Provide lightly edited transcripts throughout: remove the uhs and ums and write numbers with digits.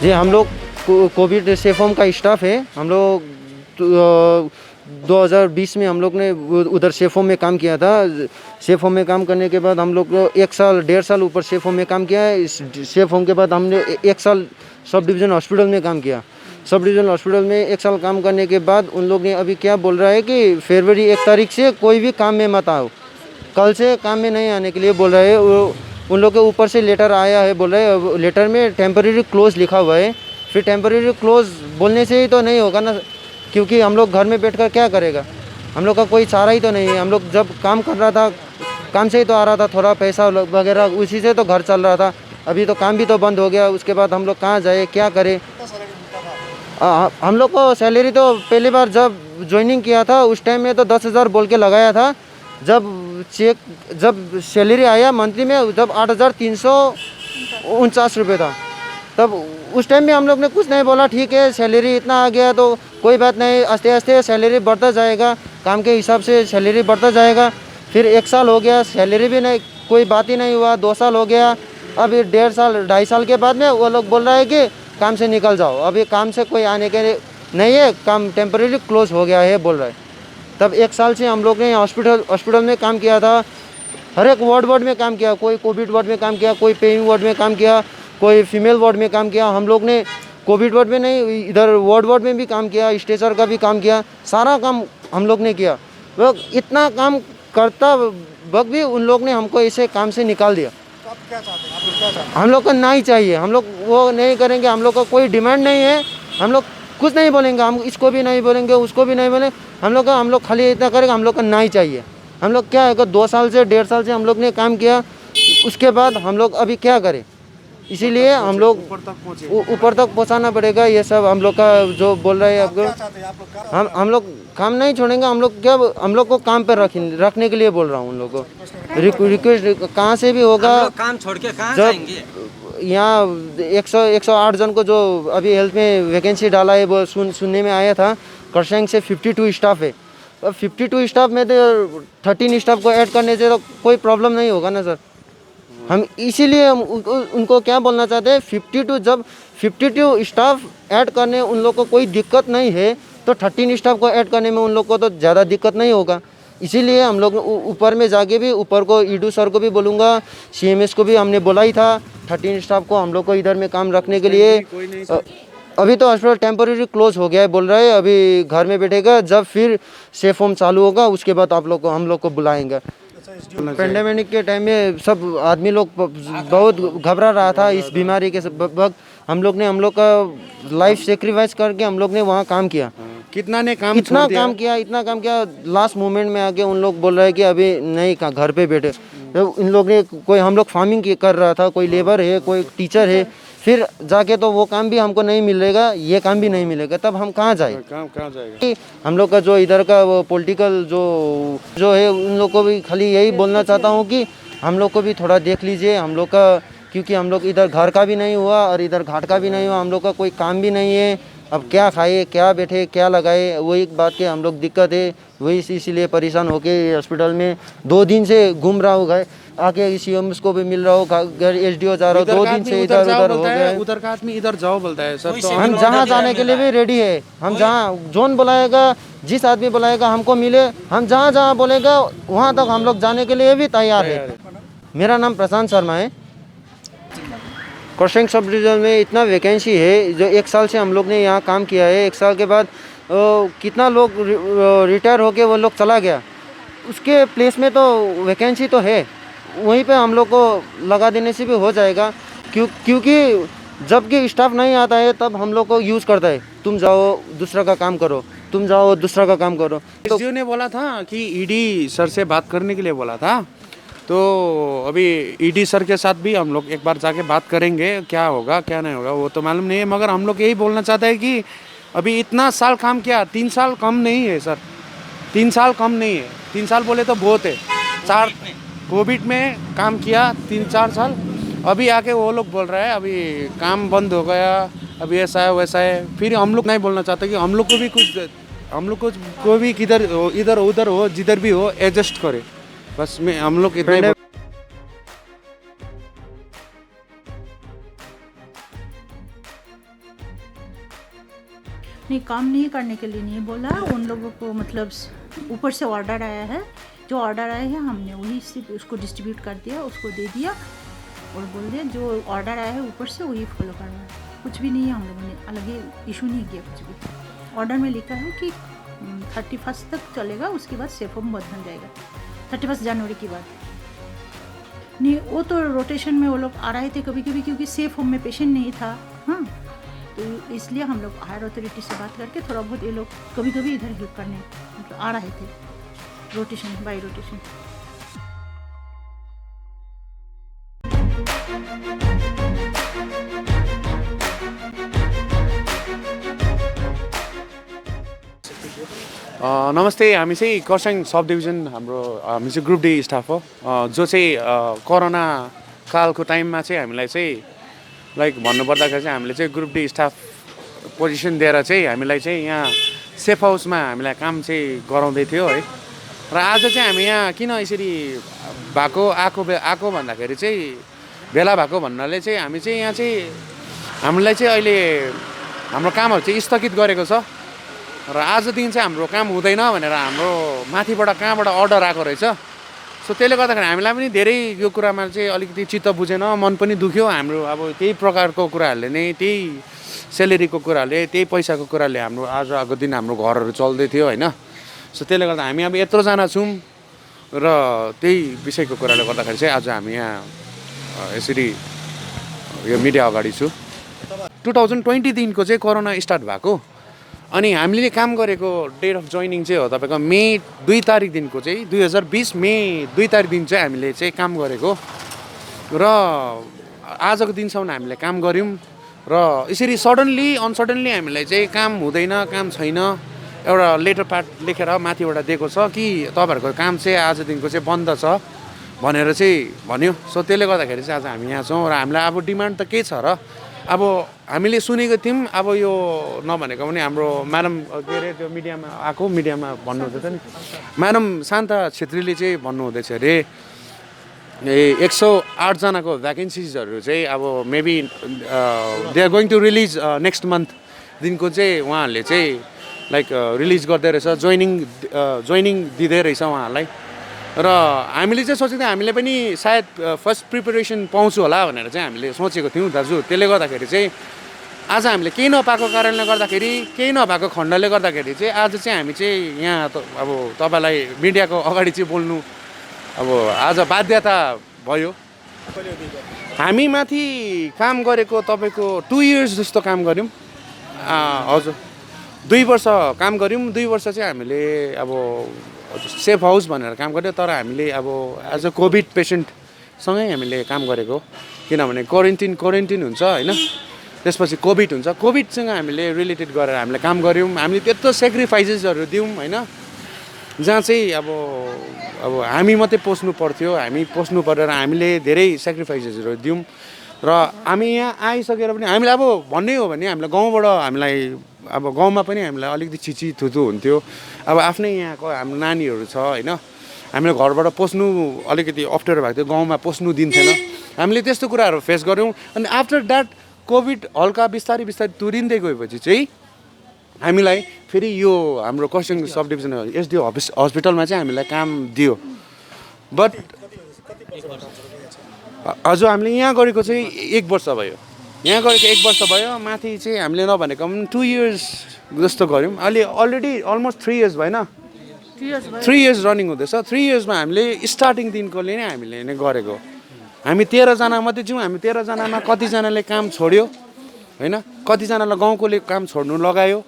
जी, हम लोग Covid safe home का स्टाफ है। हम लोग 2020 में हम लोग ने उधर सेफ होम में काम किया था। सेफ होम में काम करने के बाद हम लोग 1 साल 1.5 साल ऊपर सेफ होम में काम किया है। इस सेफ होम के बाद हमने 1 साल सब डिवीज़न हॉस्पिटल में काम किया। सब डिवीज़न हॉस्पिटल में 1 साल काम करने के बाद उन लोग ने अभी क्या बोल रहा है कि फरवरी 1 तारीख से कोई भी काम में मत आओ, कल से काम में नहीं आने के लिए बोल रहे हैं। उन लोग के ऊपर से लेटर आया है, बोल रहे हैं लेटर में टेम्परेरी क्लोज लिखा हुआ है। फिर टेम्परेरी क्लोज बोलने से ही तो नहीं होगा ना, क्योंकि हम लोग घर में बैठकर क्या करेगा, हम लोग का कोई चारा ही तो नहीं है। हम लोग जब काम कर रहा था, काम से ही तो आ रहा था थोड़ा पैसा वगैरह, उसी से तो घर चल रहा था। अभी तो काम भी तो बंद हो गया, उसके बाद हम लोग कहाँ जाए, क्या करें। हम लोग को सैलरी तो पहली बार जब ज्वाइनिंग किया था उस टाइम में तो 10,000 बोल के लगाया था। जब सैलरी आया मंथली में जब 8,349 रुपये था, तब उस टाइम में हम लोग ने कुछ नहीं बोला, ठीक है सैलरी इतना आ गया तो कोई बात नहीं, आस्ते आस्ते सैलरी बढ़ता जाएगा, काम के हिसाब से सैलरी बढ़ता जाएगा। फिर 1 साल हो गया, सैलरी भी नहीं, कोई बात ही नहीं हुआ। 2 साल हो गया, अभी 1.5 साल 2.5 साल के बाद में वो लोग बोल रहा है कि काम से निकल जाओ, अभी काम से कोई आने के नहीं है, काम टेम्परेरी क्लोज हो गया है बोल रहा है। तब 1 साल से हम लोग ने हॉस्पिटल में काम किया था। हर एक वार्ड में काम किया, कोई कोविड वार्ड में काम किया, कोई पेइंग वार्ड में काम किया, कोई फीमेल वार्ड में काम किया। हम लोग ने कोविड वार्ड में नहीं, इधर वार्ड में भी काम किया, स्ट्रेचर का भी काम किया, सारा काम हम लोग ने किया। वो इतना काम करता वक्त भी उन लोग ने हमको ऐसे काम से निकाल दिया। तो आप क्या चाहते हैं, आप लोग क्या चाहते हैं? हम लोग को नहीं चाहिए, हम लोग वो नहीं करेंगे, हम लोग का कोई डिमांड नहीं है। हम लोग कुछ नहीं बोलेंगे, हम इसको भी नहीं बोलेंगे, उसको भी नहीं बोलेंगे। हम लोग खाली इतना करेंगे, हम लोग का नहीं चाहिए। हम लोग क्या है कि 2 साल से 1.5 साल से हम लोग ने काम किया, उसके बाद हम लोग अभी क्या करें। इसीलिए हम लोग ऊपर तक पहुंचाना पड़ेगा। ये सब हम लोग का जो बोल रहे हैं आप क्या आपको, चाहते हैं, आप लोग क्या हम लोग काम नहीं छोड़ेंगे। हम लोग क्या, हम लोग को काम पर रखने के लिए बोल रहा हूँ। उन लोग को रिक्वेस्ट कहाँ से भी होगा, काम छोड़ के कहाँ जब जाएंगे? यहाँ 108 जन को जो अभी हेल्थ में वैकेंसी डाला है वो सुनने में आया था। करसंग से 52 स्टाफ है। अब 52 स्टाफ में तो 13 स्टाफ को ऐड करने से तो कोई प्रॉब्लम नहीं होगा ना सर। हम इसीलिए हम उनको क्या बोलना चाहते हैं, 52 स्टाफ ऐड करने उन लोग को कोई दिक्कत नहीं है, तो 13 स्टाफ को ऐड करने में उन लोग को तो ज़्यादा दिक्कत नहीं होगा। इसीलिए हम लोग ऊपर में जाके भी, ऊपर को ईडू सर को भी बोलूँगा, CMS को भी हमने बोला ही था 13 स्टाफ को हम लोग को इधर में काम रखने के लिए। अभी तो हॉस्पिटल टेम्परेरी क्लोज हो गया है बोल रहे हैं, अभी घर में बैठेगा, जब फिर सेफ होम चालू होगा उसके बाद हम लोग को बुलाएंगे। पेंडेमिक के टाइम में सब आदमी लोग बहुत घबरा रहा था इस बीमारी के वक्त। हम लोग का लाइफ सेक्रीफाइस करके हम लोग ने वहाँ काम किया। कितना ने काम इतना काम किया, लास्ट मोमेंट में आके उन लोग बोल रहे हैं कि अभी नहीं, घर पे बैठे। तो इन लोग ने कोई, हम लोग फार्मिंग कर रहा था, कोई लेबर है, कोई टीचर है, फिर जाके तो वो काम भी हमको नहीं मिलेगा, ये काम भी नहीं मिलेगा, तब हम कहाँ जाए। कहाँ जाएगा? हम लोग का जो इधर का वो पॉलिटिकल जो है, उन लोग को भी खाली यही बोलना चाहता हूँ कि हम लोग को भी थोड़ा देख लीजिए हम लोग का, क्योंकि हम लोग इधर घर का भी नहीं हुआ और इधर घाट का भी नहीं हुआ, हम लोग का कोई काम भी नहीं है, अब क्या खाए, क्या बैठे, क्या लगाए, वही बात के हम लोग दिक्कत है। वही इसीलिए परेशान होके हॉस्पिटल में 2 दिन से घूम रहा हूँ। गए आके सीएम को भी मिल रहा हूँ, घर एसडीओ जा रहा हूँ, 2 दिन से इधर उधर हो गया है। उधर का आदमी इधर जाओ बोलता है सर। तो हम जहाँ जाने के लिए भी रेडी है। हम जहाँ जोन बुलाएगा, जिस आदमी बुलाएगा हमको मिले, हम जहाँ जहाँ बोलेगा वहाँ तक हम लोग जाने के लिए भी तैयार है। मेरा नाम प्रशांत शर्मा है। करसंग सब डिवीज़न में इतना वैकेंसी है, जो 1 साल से हम लोग ने यहाँ काम किया है। 1 साल के बाद कितना लोग रिटायर होके वो लोग चला गया, उसके प्लेस में तो वैकेंसी तो है, वहीं पे हम लोग को लगा देने से भी हो जाएगा। क्योंकि जबकि स्टाफ नहीं आता है तब हम लोग को यूज़ करता है, तुम जाओ दूसरा का काम करो, तुम जाओ दूसरा का काम करो। तो एसडीओ ने बोला था कि ईडी सर से बात करने के लिए बोला था। तो अभी ईडी सर के साथ भी हम लोग एक बार जाके बात करेंगे, क्या होगा क्या नहीं होगा वो तो मालूम नहीं है। मगर हम लोग यही बोलना चाहते हैं कि अभी इतना साल काम किया, 3 साल कम नहीं है सर, 3 साल कम नहीं है। 3 साल बोले तो बहुत है। 4 कोविड में काम किया 3-4 साल, अभी आके वो लोग बोल रहे हैं अभी काम बंद हो गया, अभी ऐसा है वैसा है। फिर हम लोग नहीं बोलना चाहते कि हम लोग को भी कुछ, हम लोग को भी किधर इधर उधर हो, जिधर भी हो एडजस्ट करे, बस में हम लोग इतना ही। नहीं, काम नहीं करने के लिए नहीं बोला उन लोगों को, मतलब ऊपर से ऑर्डर आया है, जो ऑर्डर आया है हमने वही सिर्फ उसको डिस्ट्रीब्यूट कर दिया, उसको दे दिया और बोल दिया जो ऑर्डर आया है ऊपर से वही फॉलो करना है। कुछ भी नहीं है, हम लोगों ने अलग इशू नहीं किया कुछ भी। ऑर्डर में लिखा है कि 31 तक चलेगा, उसके बाद सेफ होम बंद बन जाएगा 31 जनवरी के बाद। नहीं, वो तो रोटेशन में वो लोग आ रहे थे कभी कभी, क्योंकि सेफ होम में पेशेंट नहीं था। हाँ, तो इसलिए हम लोग हायर अथॉरिटी से बात करके थोड़ा बहुत ये लोग कभी कभी इधर हेल्प करने मतलब आ रहे थे, रोटेशन बाय रोटेशन। नमस्ते, हामी चाहिँ खरसाङ सब डिभिजन, हामी चाहिँ ग्रुप डी स्टाफ हो, जो चाहिँ कोरोना कालको टाइममा चाहिँ हामीलाई चाहिँ लाइक भन्नुपर्दाखेरि चाहिँ हामीले चाहिँ ग्रुप डी स्टाफ पोजिसन दिएर चाहिँ हामीलाई चाहिँ यहाँ सेफ हाउसमा हामीलाई काम चाहिँ गराउँदै थियो है। र आज चाहिँ हामी यहाँ किन यसरी आएको भन्दाखेरि चाहिँ भेला भएको भन्नाले चाहिँ हामी चाहिँ यहाँ चाहिँ हामीलाई चाहिँ अहिले हाम्रो कामहरू चाहिँ स्थगित गरेको छ र आज दिन चाहिँ हाम्रो काम हुँदैन भनेर हाम्रो माथिबाट कहाँबाट अर्डर आएको रहेछ। सो त्यसले गर्दाखेरि हामीलाई पनि धेरै यो कुरामा चाहिँ अलिकति चित्त बुझेन, मन पनि दुख्यो। हाम्रो अब त्यही प्रकारको कुराहरूले नै, त्यही सेलेरीको कुराले, त्यही पैसाको कुराले हाम्रो आज आएको दिन हाम्रो घरहरू चल्दै थियो होइन। सो त्यसले गर्दा हामी अब यत्रोजना छौँ र त्यही विषयको कुराले गर्दाखेरि चाहिँ आज हामी यहाँ यसरी यो मिडिया अगाडि छु। 2020 दिनको चाहिँ कोरोना स्टार्ट भएको, अनि हामीले काम गरेको डेट अफ जोइनिङ चाहिँ हो तपाईँको मे 2 तारिक दिनको चाहिँ 2020 मे 2 तारिक दिन चाहिँ हामीले चाहिँ काम गरेको र आजको दिनसम्म हामीले काम गऱ्यौँ। र यसरी सडनली अनसडनली हामीलाई चाहिँ काम हुँदैन, काम छैन, एउटा लेटर प्याड लेखेर माथिबाट दिएको छ कि तपाईँहरूको काम चाहिँ आज दिनको चाहिँ बन्द छ भनेर चाहिँ भन्यो। सो त्यसले गर्दाखेरि चाहिँ आज हामी यहाँ छौँ र हामीलाई अब डिमान्ड त के छ र, अब हामीले सुनेको थियौँ, अब यो नभनेको पनि हाम्रो म्याडम के अरे त्यो मिडियामा भन्नुहुँदैछ नि, म्याडम शान्ता छेत्रीले चाहिँ भन्नुहुँदैछ अरे 108 जनाको भ्याकेन्सिजहरू चाहिँ अब maybe they are going to release next month दिनको चाहिँ उहाँहरूले चाहिँ लाइक रिलिज गर्दै रहेछ, जोइनिङ दिँदै रहेछ उहाँहरूलाई। र हामीले चाहिँ सोचेको थियौँ हामीले पनि सायद फर्स्ट प्रिपरेसन पाउँछु होला भनेर चाहिँ हामीले सोचेको थियौँ दाजु। त्यसले गर्दाखेरि चाहिँ आज हामीले केही नपाएको कारणले गर्दाखेरि, केही नभएको खण्डले गर्दाखेरि चाहिँ आज चाहिँ हामी चाहिँ यहाँ अब तपाईँलाई मिडियाको अगाडि चाहिँ बोल्नु अब आज बाध्यता भयो। हामी माथि काम गरेको तपाईँको 2 इयर्स जस्तो काम गऱ्यौँ। हजुर 2 वर्ष काम गऱ्यौँ। 2 वर्ष चाहिँ हामीले अब सेफ हाउस भनेर काम गऱ्यो, तर हामीले अब एज अ कोभिड पेसेन्टसँगै हामीले काम गरेको, किनभने क्वारेन्टिन हुन्छ होइन, त्यसपछि कोभिड हुन्छ, कोभिडसँग हामीले रिलेटेड गरेर हामीले काम गऱ्यौँ। हामीले त्यत्रो सेक्रिफाइसेसहरू दियौँ होइन, जहाँ चाहिँ अब हामी मात्रै पोस्नु पर्थ्यो, हामी पोस्नु परेर हामीले धेरै सेक्रिफाइसेसहरू दियौँ। र हामी यहाँ आइसकेर पनि हामीलाई अब भन्ने हो भने हामीलाई गाउँबाट हामीलाई अब गाउँमा पनि हामीलाई अलिकति छिची थुथु हुन्थ्यो अब आफ्नै यहाँको हाम्रो नानीहरू छ होइन हामीले घरबाट पस्नु अलिकति अप्ठ्यारो भएको थियो गाउँमा पस्नु दिन्थेन हामीले त्यस्तो कुराहरू फेस गऱ्यौँ अनि आफ्टर द्याट कोभिड हल्का बिस्तारै बिस्तारै तुरिँदै गएपछि चाहिँ हामीलाई फेरि यो हाम्रो खरसाङ सब डिभिजन एसडिओ हस्पिटलमा चाहिँ हामीलाई काम दियो बट हजुर हामीले यहाँ गरेको चाहिँ 1 वर्ष भयो यहाँ गरेको 1 वर्ष भयो माथि चाहिँ हामीले नभनेको पनि 2 इयर्स जस्तो गऱ्यौँ अहिले अलरेडी अलमोस्ट 3 इयर्स भएन 3 इयर्स रनिङ हुँदैछ 3 इयर्समा हामीले स्टार्टिङ दिनकोले नै हामीले नै गरेको हामी 13 जना मात्रै छौँ हामी 13 जनामा कतिजनाले काम छोड्यो होइन कतिजनालाई गाउँकोले काम छोड्नु लगायो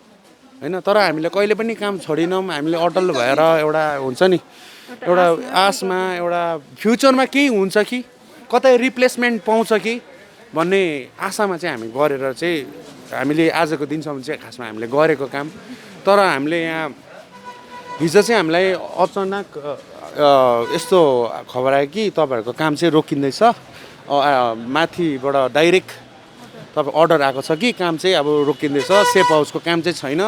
होइन तर हामीले कहिले पनि काम छोडिनौँ हामीले अटल भएर एउटा हुन्छ नि एउटा आशमा एउटा फ्युचरमा केही हुन्छ कि कतै रिप्लेसमेन्ट पाउँछ कि भन्ने आशामा चाहिँ हामी गरेर चाहिँ हामीले आजको दिनसम्म चाहिँ खासमा हामीले गरेको काम तर हामीले यहाँ हिजो चाहिँ हामीलाई अचानक यस्तो खबर आयो कि तपाईँहरूको काम चाहिँ रोकिँदैछ माथिबाट डाइरेक्ट तपाईँ अर्डर आएको छ कि काम चाहिँ अब रोकिँदैछ सेफ हाउसको काम चाहिँ छैन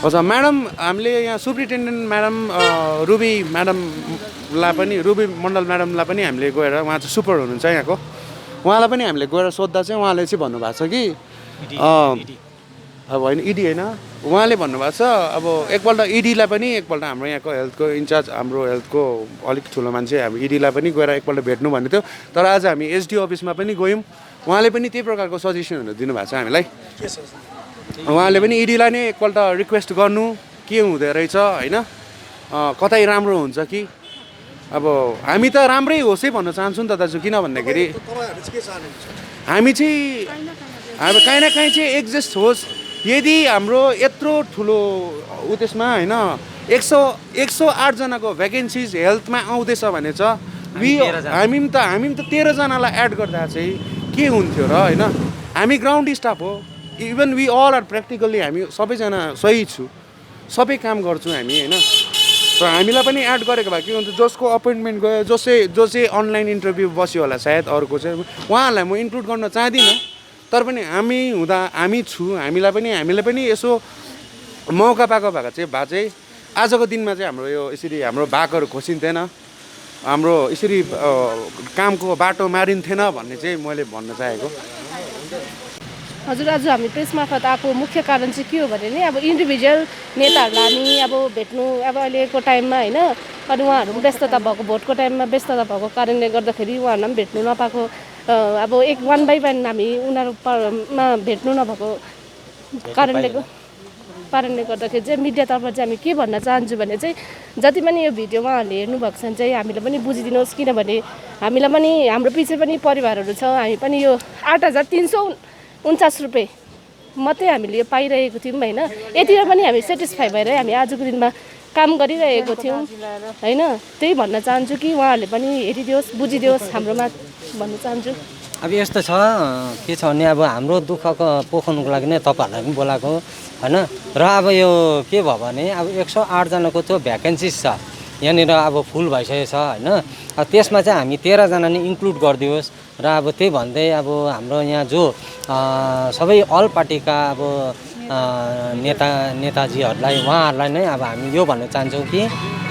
हजुर म्याडम हामीले यहाँ सुप्रिन्टेन्डेन्ट म्याडम रुबी म्याडमलाई पनि रुबी मण्डल म्याडमलाई पनि हामीले गएर उहाँ चाहिँ सुपर हुनुहुन्छ यहाँको उहाँलाई पनि हामीले गएर सोद्धा चाहिँ उहाँले चाहिँ भन्नुभएको छ कि अब होइन इडी होइन उहाँले भन्नुभएको छ अब एकपल्ट इडीलाई पनि एकपल्ट हाम्रो यहाँको हेल्थको इन्चार्ज हाम्रो हेल्थको अलिक ठुलो मान्छे हामी इडीलाई पनि गएर एकपल्ट भेट्नु भन्ने थियो तर आज हामी एसडिओ अफिसमा पनि गयौँ उहाँले पनि त्यही प्रकारको सजेसनहरू दिनुभएको छ हामीलाई उहाँले पनि इडीलाई नै एकपल्ट रिक्वेस्ट गर्नु के हुँदो रहेछ होइन कतै राम्रो हुन्छ कि अब हामी त राम्रै होस् है भन्न चाहन्छु नि त दाजु किन भन्दाखेरि हामी चाहिँ अब काहीँ न काहीँ चाहिँ एडजस्ट होस् यदि हाम्रो यत्रो ठुलो उ त्यसमा होइन 108 जनाको भ्याकेन्सिज हेल्थमा आउँदैछ भने चाहिँ हामी पनि त 13 जनालाई एड गर्दा चाहिँ के हुन्थ्यो र होइन हामी ग्राउन्ड स्टाफ हो even we all are practically हामी सबैजना सही छु सबै काम गर्छौँ हामी होइन र हामीलाई पनि एड गरेको भए के हुन्छ जसको अपोइन्टमेन्ट गयो जो चाहिँ अनलाइन इन्टरभ्यू बस्यो होला सायद अरूको चाहिँ उहाँहरूलाई म इन्क्लुड गर्न चाहदिनँ तर पनि हामी हुँदा हामी छु हामीले पनि यसो मौका पाएको भए चाहिँ आजको दिनमा चाहिँ हाम्रो यो यसरी हाम्रो भागहरू खोसिन्थेन हाम्रो यसरी कामको बाटो मारिन्थेन भन्ने चाहिँ मैले भन्न चाहेको हजुर आज हामी प्रेस मार्फत आएको मुख्य कारण चाहिँ के हो भने नि अब इन्डिभिजुअल नेताहरूलाई हामी अब भेट्नु अब अहिलेको टाइममा होइन अनि उहाँहरू पनि व्यस्तता भएको भोटको टाइममा व्यस्तता भएको कारणले गर्दाखेरि उहाँहरूलाई पनि भेट्नु नपाएको अब एक 1 by 1 हामी उनीहरूमा भेट्नु नभएको कारणले गर्दाखेरि चाहिँ मिडियातर्फ चाहिँ हामी के भन्न चाहन्छु भने चाहिँ जति पनि यो भिडियो उहाँहरूले हेर्नुभएको छ चाहिँ हामीले पनि बुझिदिनुहोस् किनभने हामीलाई पनि हाम्रो पछि पनि परिवारहरू छ हामी पनि यो 8,349 रुपियाँ मात्रै हामीले यो पाइरहेको थियौँ होइन यतिमा पनि हामी सेटिस्फाई भएर हामी आजको दिनमा काम गरिरहेको थियौँ होइन त्यही भन्न चाहन्छु कि उहाँहरूले पनि हेरिदियोस् बुझिदियोस् हाम्रोमा भन्न चाहन्छु अब यस्तो छ के छ भने अब हाम्रो दुःखको पोख्नुको लागि नै तपाईँहरूलाई पनि बोलाएको होइन र अब यो के भयो भने अब 108 जनाको त्यो भ्याकेन्सिज छ यहाँनिर अब फुल भइसकेको छ होइन अब त्यसमा चाहिँ हामी 13 जना नै इन्क्लुड गरिदियोस् र अब त्यही भन्दै अब हाम्रो यहाँ जो सबै अल पार्टीका अब नेताजीहरूलाई उहाँहरूलाई नै अब हामी यो भन्न चाहन्छौँ कि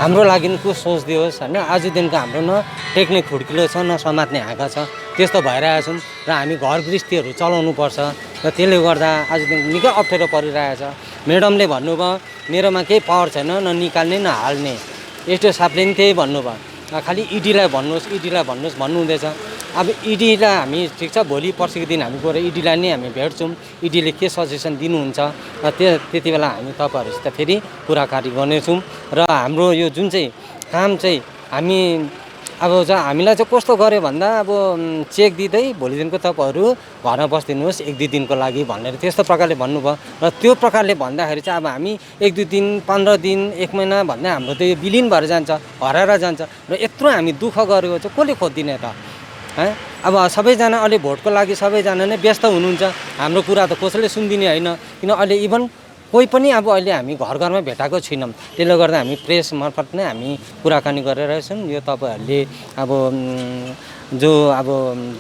हाम्रो लागि कुछ सोचिदियोस् होइन आजदेखिको हाम्रो न टेक्निक खुड्किलो छ न समात्ने हाँका छ त्यस्तो भइरहेको छौँ र हामी घर गृहस्थीहरू चलाउनुपर्छ र त्यसले गर्दा आजदेखि निकै अप्ठ्यारो परिरहेछ म्याडमले भन्नुभयो मेरोमा केही पावर छैन न निकाल्ने न हाल्ने एसडिओ साहबले पनि त्यही भन्नुभयो खालि इडीलाई भन्नुहोस् भन्नुहुँदैछ अब इडीलाई हामी ठिक छ भोलि पर्सिको दिन हामी गएर इडीलाई नै हामी भेट्छौँ इडीले के सजेसन दिनुहुन्छ र त्यति बेला हामी तपाईँहरूसित फेरि कुराकानी गर्नेछौँ र हाम्रो यो जुन चाहिँ काम चाहिँ हामी अब हामीलाई चाहिँ कस्तो गर्यो भन्दा अब चेक दिँदै भोलिदेखिको तपाईँहरू घरमा बसिदिनुहोस् 1-2 दिनको लागि भनेर त्यस्तो प्रकारले भन्नुभयो र त्यो प्रकारले भन्दाखेरि चाहिँ अब हामी 1-2 दिन 15 दिन 1 महिना भन्दा हाम्रो त्यो विलिन भएर जान्छ हराएर जान्छ र यत्रो हामी दुःख गरेको चाहिँ कसले खोजिदिने त अब सबैजना अहिले भोटको लागि सबैजना नै व्यस्त हुनुहुन्छ हाम्रो कुरा त कसैले सुनिदिने होइन किन अहिले इभन कोही पनि अब अहिले हामी घर घरमा भेटाएको छैनौँ। त्यसले गर्दा हामी प्रेस मार्फत नै हामी कुराकानी गरिरहेछौँ। यो तपाईँहरूले अब जो अब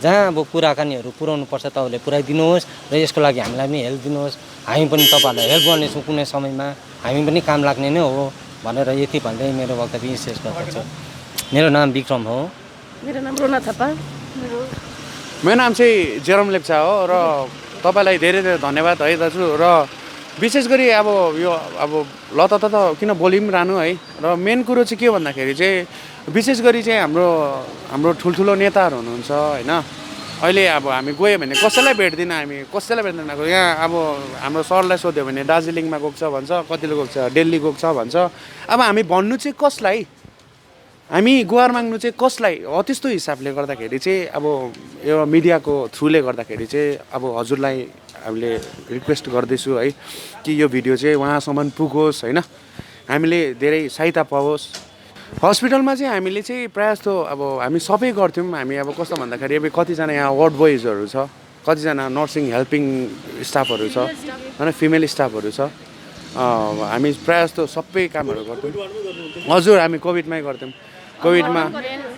जहाँ अब कुराकानीहरू पुर्याउनु पर्छ तपाईँहरूले पुऱ्याइदिनुहोस् र यसको लागि हामीलाई पनि हेल्प दिनुहोस्। हामी पनि तपाईँहरूलाई हेल्प गर्नेछौँ कुनै समयमा, हामी पनि काम लाग्ने नै हो भनेर यति भन्दै मेरो वक्तव्य शेष गर्दछु। मेरो नाम विक्रम हो। मेरो नाम रोना थापा। मेरो नाम चाहिँ जेरम लेप्चा हो र तपाईँलाई धेरै धेरै धन्यवाद है दाजु। र विशेष गरी अब यो अब लत त किन बोलिरहनु है। र मेन कुरो चाहिँ के भन्दाखेरि चाहिँ विशेष गरी चाहिँ हाम्रो ठुल्ठुलो नेताहरू हुनुहुन्छ होइन। अहिले अब हामी गयो भने कसैलाई भेट्दिनँ, हामी कसैलाई भेट्दैन। यहाँ अब हाम्रो सरलाई सोध्यो भने दार्जिलिङमा गएको छ भन्छ, कतिले गएको छ दिल्ली गएको छ भन्छ। अब हामी भन्नु चाहिँ कसलाई, हामी गुहार माग्नु चाहिँ कसलाई हो। त्यस्तो हिसाबले गर्दाखेरि चाहिँ अब यो मिडियाको थ्रुले गर्दाखेरि चाहिँ अब हजुरलाई हामीले रिक्वेस्ट गर्दैछु है कि यो भिडियो चाहिँ उहाँसम्म पुगोस् होइन, हामीले धेरै सहायता पाओस्। हस्पिटलमा चाहिँ हामीले चाहिँ प्रायः जस्तो अब हामी सबै गर्थ्यौँ। हामी अब कस्तो भन्दाखेरि अब कतिजना यहाँ वार्ड बोइजहरू छ, कतिजना नर्सिङ हेल्पिङ स्टाफहरू छ होइन, फिमेल स्टाफहरू छ। हामी प्रायः जस्तो सबै कामहरू गर्थ्यौँ। हजुर हामी कोभिडमै गर्थ्यौँ। कोभिडमा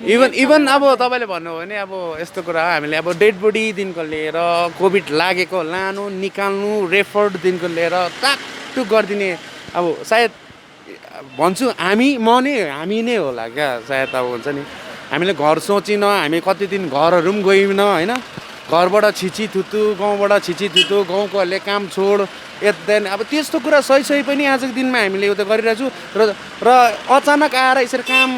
इभन अब तपाईँले भन्नुभयो भने अब यस्तो कुरा हामीले अब डेड बडीदेखिको लिएर कोभिड लागेको लानु निकाल्नु रेफरदेखिको लिएर टाकटुक गरिदिने अब सायद भन्छु हामी हामी नै होला क्या सायद। अब हुन्छ नि हामीले घर सोचिनँ, हामी कति दिन घरहरू पनि गइनँ होइन। घरबाट छिची थुतु, गाउँबाट छिची थुतु, गाउँकोहरूले काम छोड यता अब त्यस्तो कुरा सही पनि आजको दिनमा हामीले उता गरिरहेछौँ। र अचानक आएर यसरी काम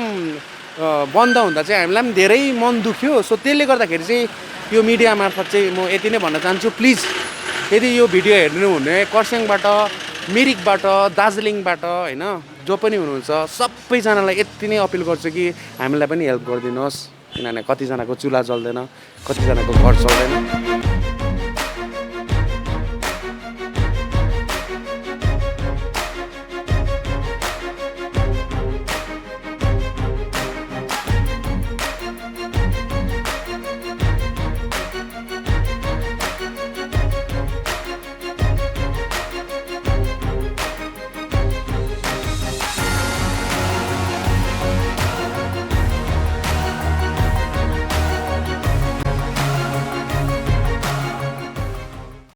बन्द हुँदा चाहिँ हामीलाई पनि धेरै मन दुख्यो। सो त्यसले गर्दाखेरि चाहिँ यो मिडिया मार्फत चाहिँ म यति नै भन्न चाहन्छु, प्लिज यदि यो भिडियो हेर्नु हुने खरसाङबाट, मिरिकबाट, दार्जिलिङबाट होइन जो पनि हुनुहुन्छ सबैजनालाई यति नै अपिल गर्छु कि हामीलाई पनि हेल्प गरिदिनुहोस्। किनभने कतिजनाको चुल्हा जल्दैन, कतिजनाको घर चल्दैन।